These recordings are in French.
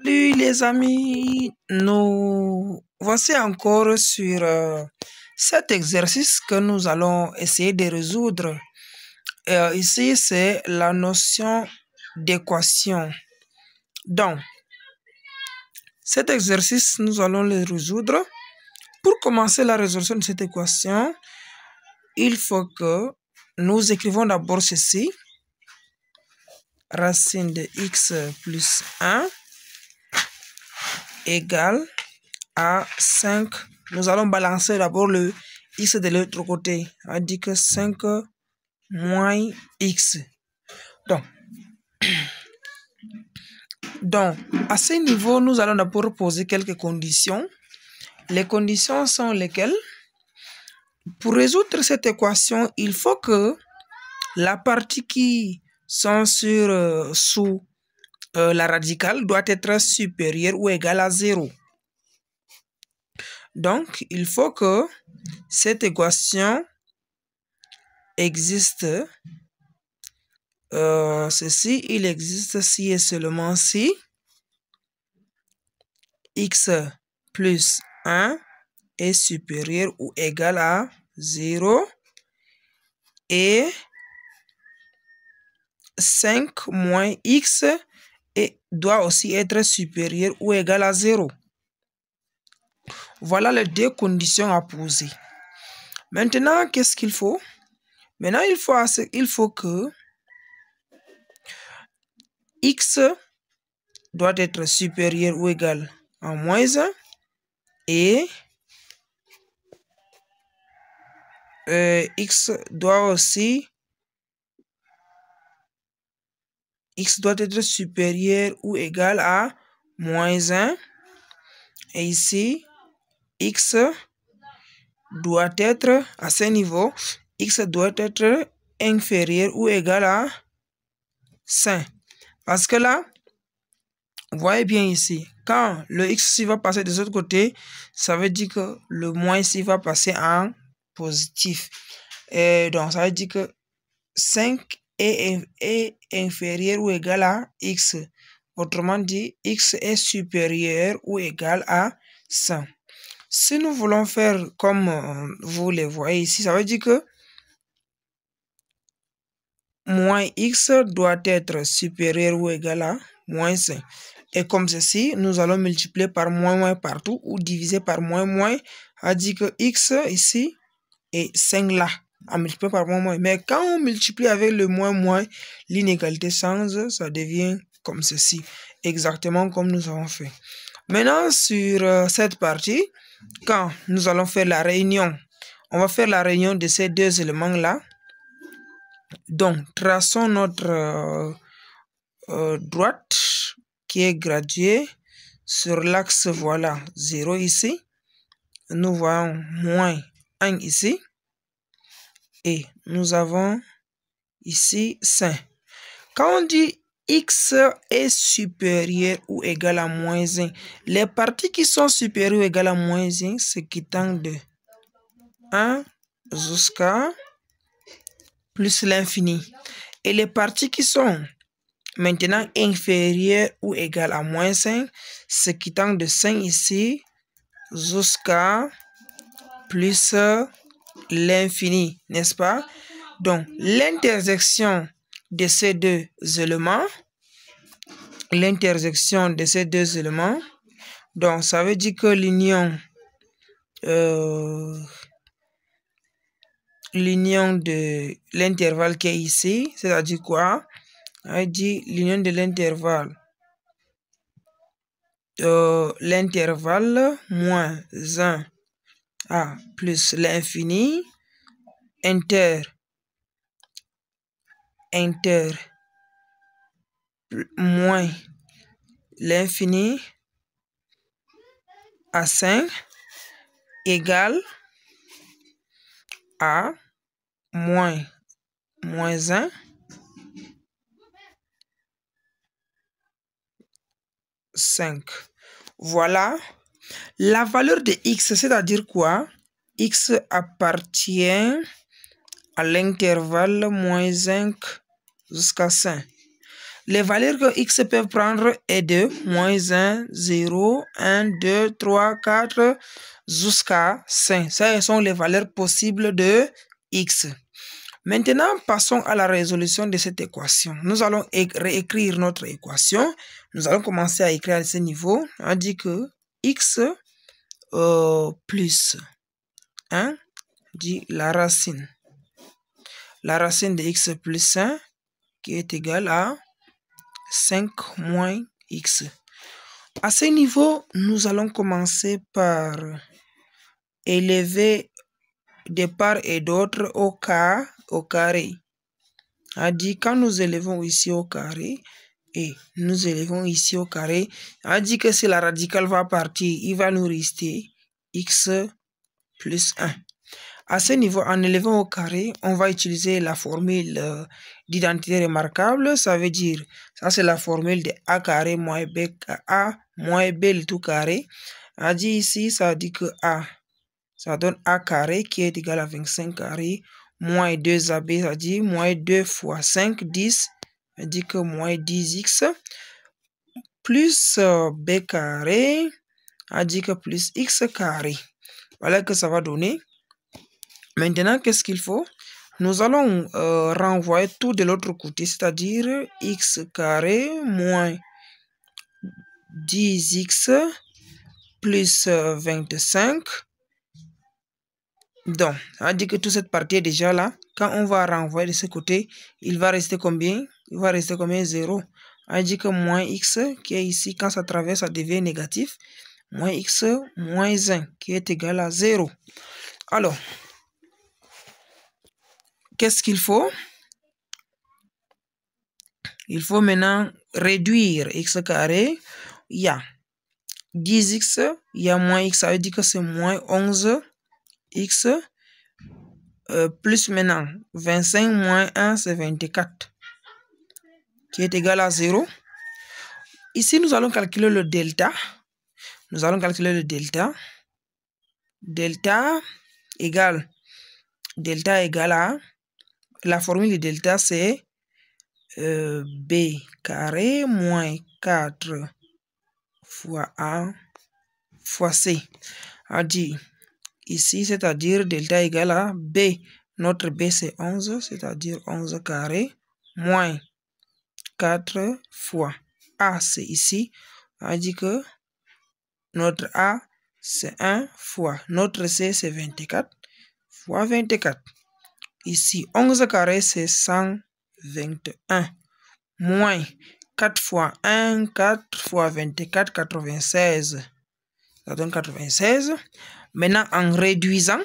Salut les amis, nous voici encore sur cet exercice que nous allons essayer de résoudre. Ici, c'est la notion d'équation. Donc, cet exercice, nous allons le résoudre. Pour commencer la résolution de cette équation, il faut que nous écrivons d'abord ceci. Racine de x plus 1 égale à 5. Nous allons balancer d'abord le x de l'autre côté. On dit que 5 moins x. Donc, à ce niveau, nous allons d'abord poser quelques conditions. Les conditions sont lesquelles? Pour résoudre cette équation, il faut que la partie qui sont sous la radicale doit être supérieure ou égale à 0. Donc, il faut que cette équation existe. Ceci, il existe si et seulement si x plus 1 est supérieur ou égal à 0 et 5 moins x doit aussi être supérieur ou égal à 0. Voilà les deux conditions à poser. Maintenant, qu'est-ce qu'il faut? Maintenant, il faut que x doit être supérieur ou égal à moins 1 et x doit être supérieur ou égal à moins 1. Et ici, x doit être, à ce niveau, x doit être inférieur ou égal à 5. Parce que là, vous voyez bien ici, quand le x va passer de l'autre côté, ça veut dire que le moins ici va passer en positif. Et donc, ça veut dire que 5 est inférieur ou égal à x. Autrement dit, x est supérieur ou égal à 100. Si nous voulons faire comme vous le voyez ici, ça veut dire que moins x doit être supérieur ou égal à moins 5. Et comme ceci, nous allons multiplier par moins partout ou diviser par moins. Ça dit que x ici et 5 là, à multiplier par moins. Mais quand on multiplie avec le moins, l'inégalité change, ça devient comme ceci. Exactement comme nous avons fait. Maintenant, sur cette partie, quand nous allons faire la réunion, on va faire la réunion de ces deux éléments-là. Donc, traçons notre droite qui est graduée sur l'axe, voilà, 0 ici. Nous voyons moins 1 ici. Et nous avons ici 5. Quand on dit x est supérieur ou égal à moins 1, les parties qui sont supérieures ou égales à moins 1, c'est qui tend de 1 jusqu'à plus l'infini. Et les parties qui sont maintenant inférieures ou égales à moins 5, c'est qui tend de 5 ici jusqu'à plus l'infini, n'est-ce pas? Donc, l'intersection de ces deux éléments, donc ça veut dire que l'union de l'intervalle qui est ici, c'est-à-dire quoi? Ça veut dire l'union de l'intervalle moins 1 à plus l'infini moins l'infini à 5 égale à moins 1 5. Voilà la valeur de x, c'est-à-dire quoi? X appartient à l'intervalle moins 5 jusqu'à 5. les valeurs que x peuvent prendre est de moins 1, 0, 1, 2, 3, 4, jusqu'à 5. Ce sont les valeurs possibles de x. Maintenant, passons à la résolution de cette équation. Nous allons réécrire notre équation. Nous allons commencer à écrire à ce niveau. On dit que x plus 1 dit la racine. La racine de x plus 1 qui est égale à 5 moins x. À ce niveau, nous allons commencer par élever de part et d'autre au carré. A dit quand nous élevons ici au carré et nous élevons ici au carré, a dit que si la radicale va partir, il va nous rester x plus 1. À ce niveau, en élevant au carré, on va utiliser la formule d'identité remarquable. Ça veut dire, ça c'est la formule de a carré moins b, a moins b le tout carré. A dit ici, ça dit que a, ça donne a carré qui est égal à 25 carré, moins 2ab, ça dit moins 2 fois 5, 10, ça dit que moins 10x, plus b carré, a dit que plus x carré. Voilà que ça va donner. Maintenant, qu'est-ce qu'il faut? Nous allons renvoyer tout de l'autre côté, c'est-à-dire x carré moins 10x plus 25. Donc, ça dit que toute cette partie est déjà là. Quand on va renvoyer de ce côté, il va rester combien? Il va rester combien? 0. On dit que moins x qui est ici, quand ça traverse, ça devient négatif. Moins x moins 1 qui est égal à 0. Alors, qu'est-ce qu'il faut? Il faut maintenant réduire x carré. Il y a 10x, il y a moins x, ça veut dire que c'est moins 11x. Plus maintenant 25 moins 1, c'est 24, qui est égal à 0. Ici, nous allons calculer le delta. Nous allons calculer le delta. Delta égale à, la formule de delta, c'est b carré moins 4 fois a fois c. A dit ici, c'est-à-dire delta égale à b. Notre b, c'est 11, c'est-à-dire 11 carré moins 4 fois a, c'est ici. A dit que notre a, c'est 1 fois notre c, c'est 24 fois 24. Ici, 11 carré, c'est 121 moins 4 fois 1, 4 fois 24, 96. Ça donne 96. Maintenant, en réduisant,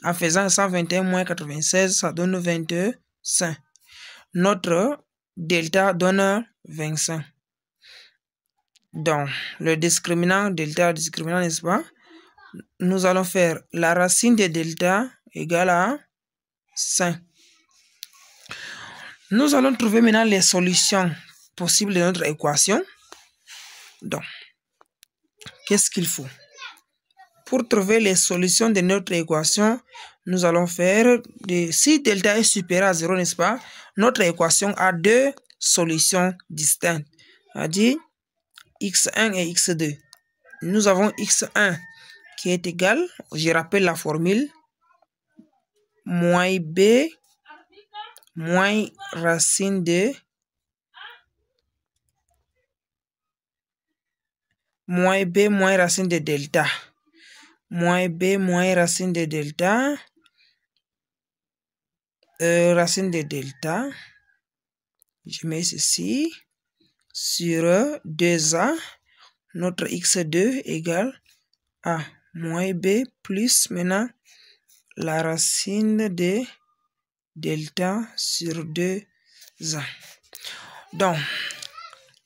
en faisant 121 moins 96, ça donne 25. Notre delta donne 25. Donc, le discriminant, delta discriminant, n'est-ce pas? Nous allons faire la racine de delta égale à 5. Nous allons trouver maintenant les solutions possibles de notre équation. Donc, qu'est-ce qu'il faut? Pour trouver les solutions de notre équation, nous allons faire, si delta est supérieur à 0, n'est-ce pas? Notre équation a deux solutions distinctes, c'est-à-dire x1 et x2. Nous avons x1 qui est égal, je rappelle la formule, moins b moins racine de delta. Moins b moins racine de delta. Racine de delta. Je mets ceci sur 2a. Notre x2 égale a moins b plus maintenant la racine de delta sur 2a. Donc,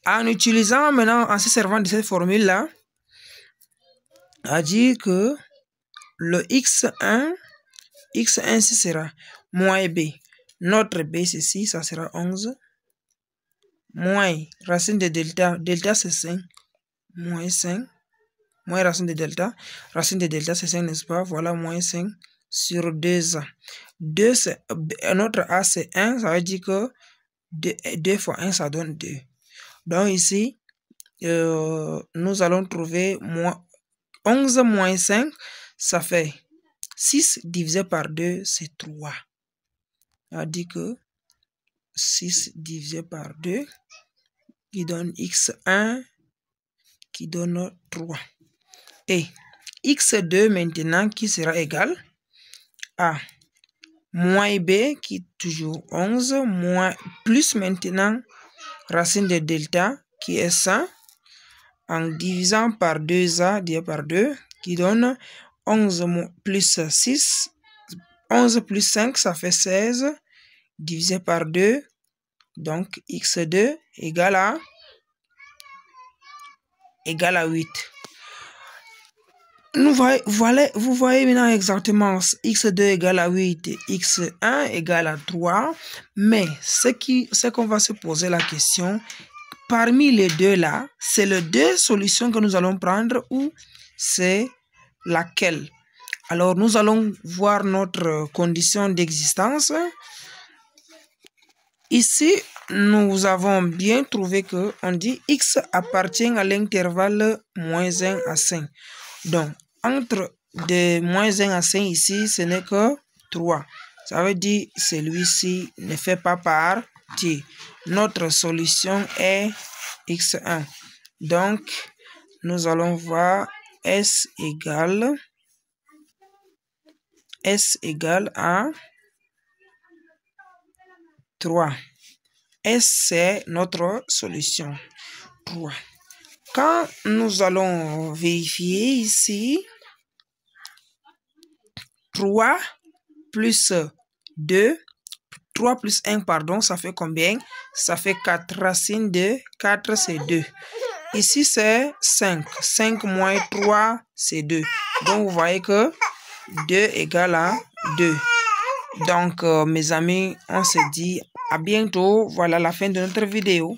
en utilisant maintenant, en se servant de cette formule-là, a dit que le x1, ce sera moins b. Notre b, ceci, ça sera 11. Moins racine de delta, delta c'est 5. Moins 5. Moins racine de delta c'est 5, n'est-ce pas? Voilà, moins 5 sur 2a. Notre a c'est 1, ça veut dire que 2 fois 1, ça donne 2. Donc ici, nous allons trouver 11 moins 5, ça fait 6 divisé par 2, c'est 3. On dit que 6 divisé par 2, qui donne x1, qui donne 3. Et x2 maintenant, qui sera égal à moins b, qui est toujours 11, moins, plus maintenant racine de delta, qui est 100, en divisant par 2a, divisé par 2, qui donne 11 plus 6, 11 plus 5, ça fait 16, divisé par 2, donc x2 égale à 8. Vous voyez maintenant exactement x2 égale à 8 et x1 égale à 3. Mais ce qu'on va se poser la question, parmi les deux là, c'est les deux solutions que nous allons prendre ou c'est laquelle? Alors, nous allons voir notre condition d'existence. Ici, nous avons bien trouvé que on dit x appartient à l'intervalle moins 1 à 5. Donc, entre de moins 1 à 5 ici, ce n'est que 3. Ça veut dire que celui-ci ne fait pas partie. Notre solution est x1. Donc, nous allons voir S égale à 3. S, c'est notre solution. 3. Quand nous allons vérifier ici, 3 plus 2, 3 plus 1, pardon, ça fait combien? Ça fait 4. Racine de 4, c'est 2. Ici, c'est 5. 5 moins 3, c'est 2. Donc, vous voyez que 2 égale à 2. Donc, mes amis, on se dit à bientôt. Voilà la fin de notre vidéo.